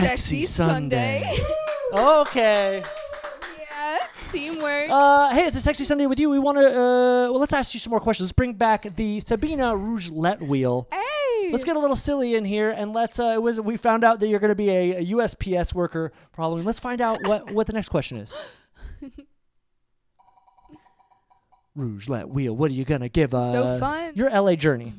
Sexy Sunday. Okay. Yeah, teamwork. Hey, it's a Sexy Sunday with you. We want to, let's ask you some more questions. Let's bring back the Sabina Rouge wheel. Hey. Let's get a little silly in here, and we found out that you're going to be a USPS worker, probably. Let's find out what the next question is. Rouge wheel, what are you going to give us? So fun. Your LA journey.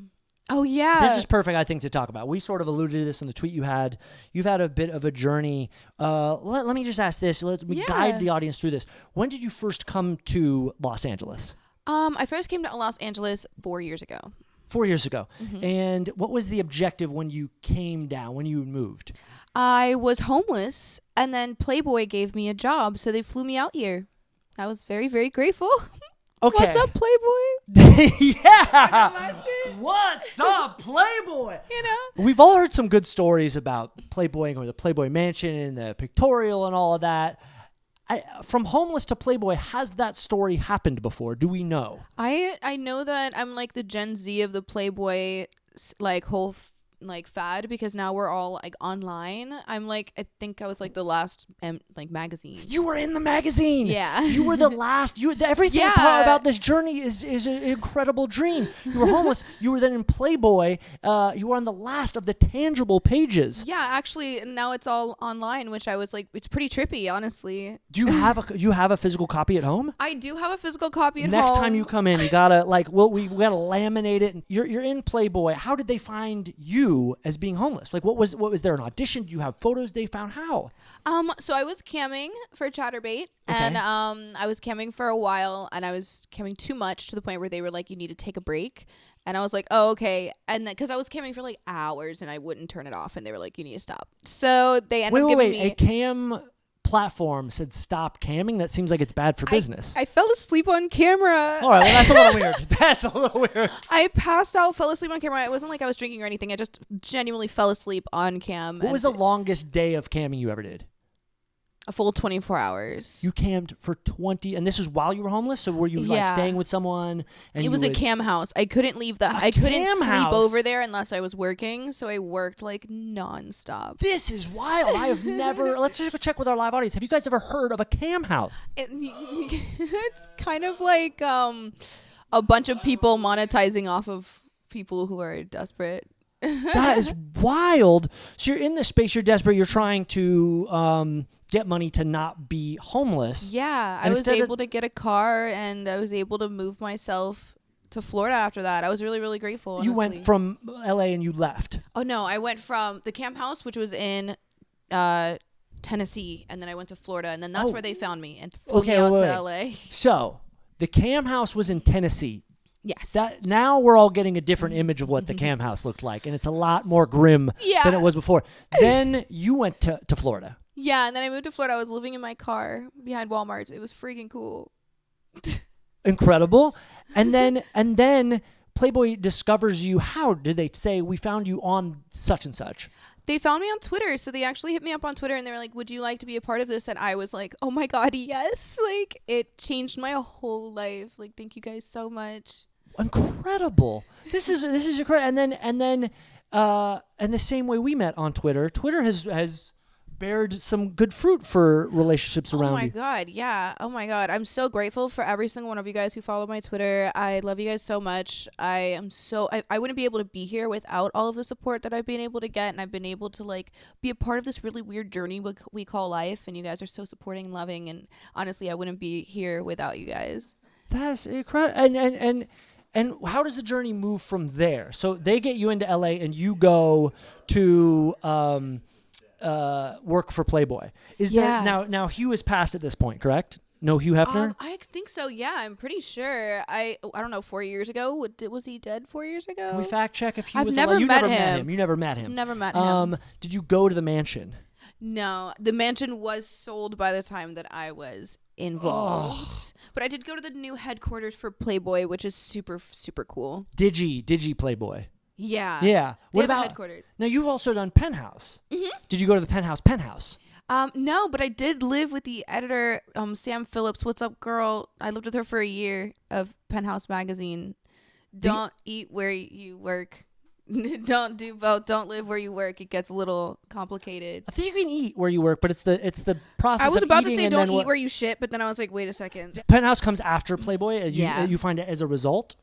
Oh, yeah. This is perfect, I think, to talk about. We sort of alluded to this in the tweet you had. You've had a bit of a journey. Let me just ask this. Let me guide the audience through this. When did you first come to Los Angeles? I first came to Los Angeles 4 years ago. 4 years ago. Mm-hmm. And what was the objective when you came down, when you moved? I was homeless, and then Playboy gave me a job, so they flew me out here. I was very, very grateful. Okay. What's up, Playboy? Yeah. What's up, Playboy? You know? We've all heard some good stories about Playboy or the Playboy Mansion and the pictorial and all of that. From homeless to Playboy, has that story happened before? Do we know? I know that I'm like the Gen Z of the Playboy whole fad, because now we're all like online. I'm like, I think I was like the last magazine. You were in the magazine. Yeah. You were the last. Everything about this journey is an incredible dream. You were homeless. You were then in Playboy. You were on the last of the tangible pages. Yeah, actually, now it's all online, which I was like, it's pretty trippy, honestly. Do you have a physical copy at home? I do have a physical copy at home. Next time you come in, you gotta we gotta laminate it. You're in Playboy. How did they find you as being homeless? Like, what was there an audition? Do you have photos they found? How? So I was camming for Chatterbait, and I was camming for a while, and I was camming too much to the point where they were like, you need to take a break. And I was like, oh, okay. And because I was camming for like hours and I wouldn't turn it off, and they were like, you need to stop. So they ended up giving me a cam platform said stop camming. That seems like it's bad for business. I fell asleep on camera. All right, well, that's a little weird. That's a little weird. I passed out, fell asleep on camera. It wasn't like I was drinking or anything. I just genuinely fell asleep on cam. What was the longest day of camming you ever did? A full 24 hours. You cammed for 20, and this is while you were homeless? So were you like staying with someone? And it was a cam house. I couldn't leave I couldn't sleep over there unless I was working, so I worked like nonstop. This is wild. I have never. Let's just go check with our live audience. Have you guys ever heard of a cam house? It's kind of like a bunch of people monetizing off of people who are desperate. That is wild. So you're in this space, you're desperate, you're trying to get money to not be homeless. Yeah, I was able to get a car, and I was able to move myself to Florida after that. I was really, really grateful, honestly. You went from LA and you left. Oh, no, I went from the camp house, which was in Tennessee, and then I went to Florida, and then that's where they found me and flew me out to LA. So the cam house was in Tennessee. Yes. Now we're all getting a different image of what the cam house looked like, and it's a lot more grim than it was before. Then you went to Florida. Yeah, and then I moved to Florida. I was living in my car behind Walmart. It was freaking cool. Incredible. And then Playboy discovers you. How did they say we found you on such and such? They found me on Twitter. So they actually hit me up on Twitter, and they were like, would you like to be a part of this? And I was like, oh my God, yes. Like, it changed my whole life. Like, thank you guys so much. Incredible. This is incredible. And then the same way we met on Twitter has bared some good fruit for relationships around you. Oh my God, yeah. Oh my God, I'm so grateful for every single one of you guys who follow my Twitter. I love you guys so much. I wouldn't be able to be here without all of the support that I've been able to get, and I've been able to like be a part of this really weird journey we call life. And you guys are so supporting and loving, and honestly, I wouldn't be here without you guys. That's incredible. And how does the journey move from there? So they get you into LA, and you go to work for Playboy. That now Hugh is passed at this point, correct? No Hugh Hefner? I think so, yeah. I'm pretty sure. I don't know, 4 years ago? Was he dead 4 years ago? Can we fact check if he was alive? You never met him. You never met him. Never met him. Did you go to the mansion? No. The mansion was sold by the time that I was involved. Oh. But I did go to the new headquarters for Playboy, which is super, super cool. Digi Playboy. Yeah. Yeah. What about headquarters? Now you've also done Penthouse. Mm-hmm. Did you go to the Penthouse? No, but I did live with the editor, Sam Phillips. What's up, girl? I lived with her for a year of Penthouse magazine. Don't eat where you work. Don't do both. Don't live where you work. It gets a little complicated. I think you can eat where you work, but it's the process. I was of about to eating say and don't then eat where you shit, but then I was like, wait a second. Penthouse comes after Playboy. Yeah. You find it as a result.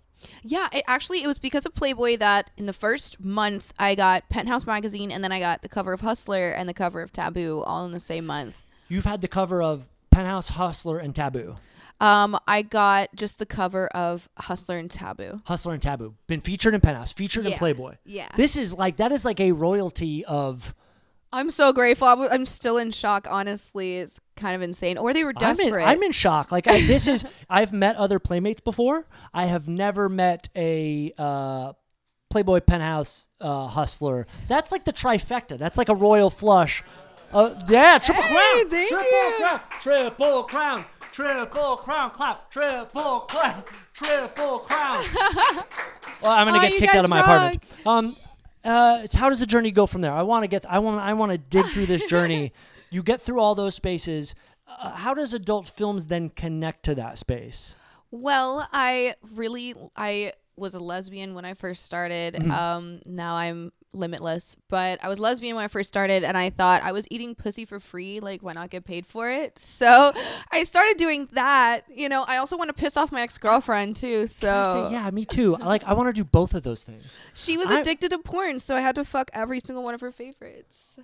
Yeah, it was because of Playboy that in the first month I got Penthouse magazine, and then I got the cover of Hustler and the cover of Taboo all in the same month. You've had the cover of Penthouse, Hustler, and Taboo. I got just the cover of Hustler and Taboo. Hustler and Taboo. Been featured in Penthouse, featured in Playboy. Yeah. That is like a royalty of... I'm so grateful. I'm still in shock, honestly. It's kind of insane. Or they were desperate. I'm in shock. Like, I've met other Playmates before. I have never met a Playboy, Penthouse, Hustler. That's like the trifecta. That's like a royal flush. Triple crown. Triple crown. Triple crown, clap, triple crown, triple crown. Well, I'm gonna get kicked out of my apartment. It's how does the journey go from there? I want to dig through this journey. You get through all those spaces. How does adult films then connect to that space? Well, I was a lesbian when I first started. Mm-hmm. Now I'm limitless, but I was lesbian when I first started, and I thought I was eating pussy for free. Like, why not get paid for it? So I started doing that. You know, I also want to piss off my ex-girlfriend too. So yeah, me too. I want to do both of those things. She was addicted to porn, so I had to fuck every single one of her favorites.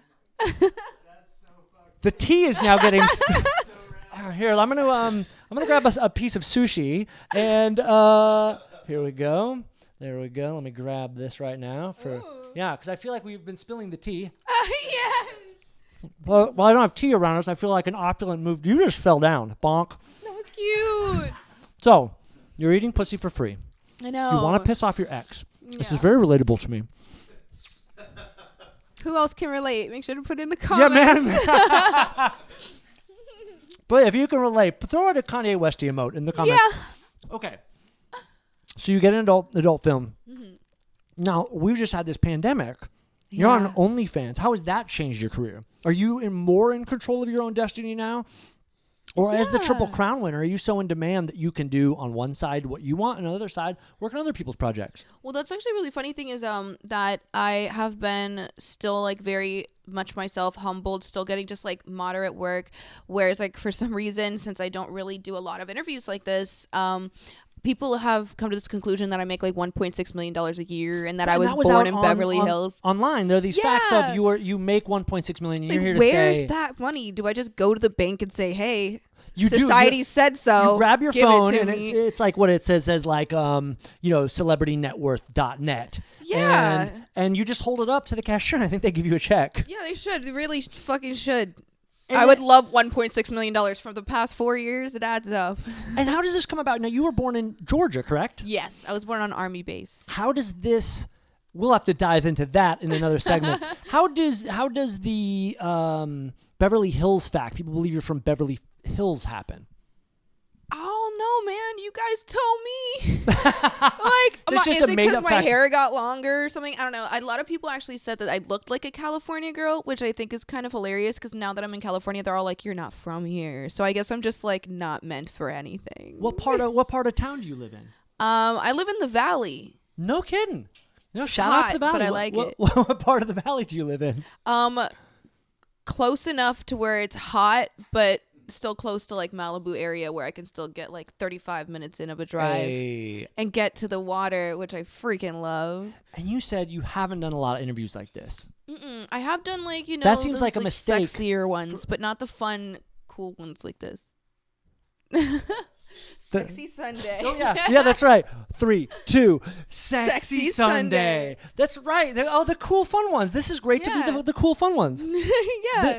The tea is now getting. Here, I'm gonna grab a piece of sushi, and here we go. There we go. Let me grab this right now because I feel like we've been spilling the tea. Yes. Well, I don't have tea around us. I feel like an opulent move. You just fell down, bonk. That was cute. So, you're eating pussy for free. I know. You want to piss off your ex. Yeah. This is very relatable to me. Who else can relate? Make sure to put in the comments. Yeah, man. But if you can relate, throw out a Kanye West emote in the comments. Yeah. Okay. So you get an adult film. Mm-hmm. Now, we've just had this pandemic. You're on OnlyFans. How has that changed your career? Are you more in control of your own destiny now? Or as the Triple Crown winner, are you so in demand that you can do on one side what you want and on the other side work on other people's projects? Well, that's actually a really funny thing is that I have been still like very much myself, humbled, still getting just like moderate work. Whereas like for some reason, since I don't really do a lot of interviews like this, people have come to this conclusion that I make like $1.6 million a year and that I was born in Beverly Hills. Online, there are these facts of you make $1.6 million and you're here to say... Where's that money? Do I just go to the bank and say, hey, you society said so? You grab your phone and it's like what it says like, celebritynetworth.net. Yeah. And you just hold it up to the cashier and I think they give you a check. Yeah, they should. They really fucking should. And I would love $1.6 million from the past 4 years. It adds up. And how does this come about? Now, you were born in Georgia, correct? Yes, I was born on Army base. How does this... We'll have to dive into that in another segment. How does the Beverly Hills fact, people believe you're from Beverly Hills, happen? Oh, no, man. You guys told me. Like, is it because my hair got longer or something? I don't know. A lot of people actually said that I looked like a California girl, which I think is kind of hilarious because now that I'm in California, they're all like, you're not from here. So I guess I'm just like not meant for anything. What part of town do you live in? I live in the Valley. No kidding. Shout out to the Valley. But I like it. What part of the Valley do you live in? Close enough to where it's hot, but still close to like Malibu area where I can still get like 35 minutes in of a drive and get to the water, which I freaking love. And you said you haven't done a lot of interviews like this. I have done like, that seems those, like a mistake. Sexier ones, but not the fun, cool ones like this. Sexy Sunday. Oh yeah, that's right. 3, 2, Sexy Sunday. That's right. The cool, fun ones. This is great to be the cool, fun ones. Yeah.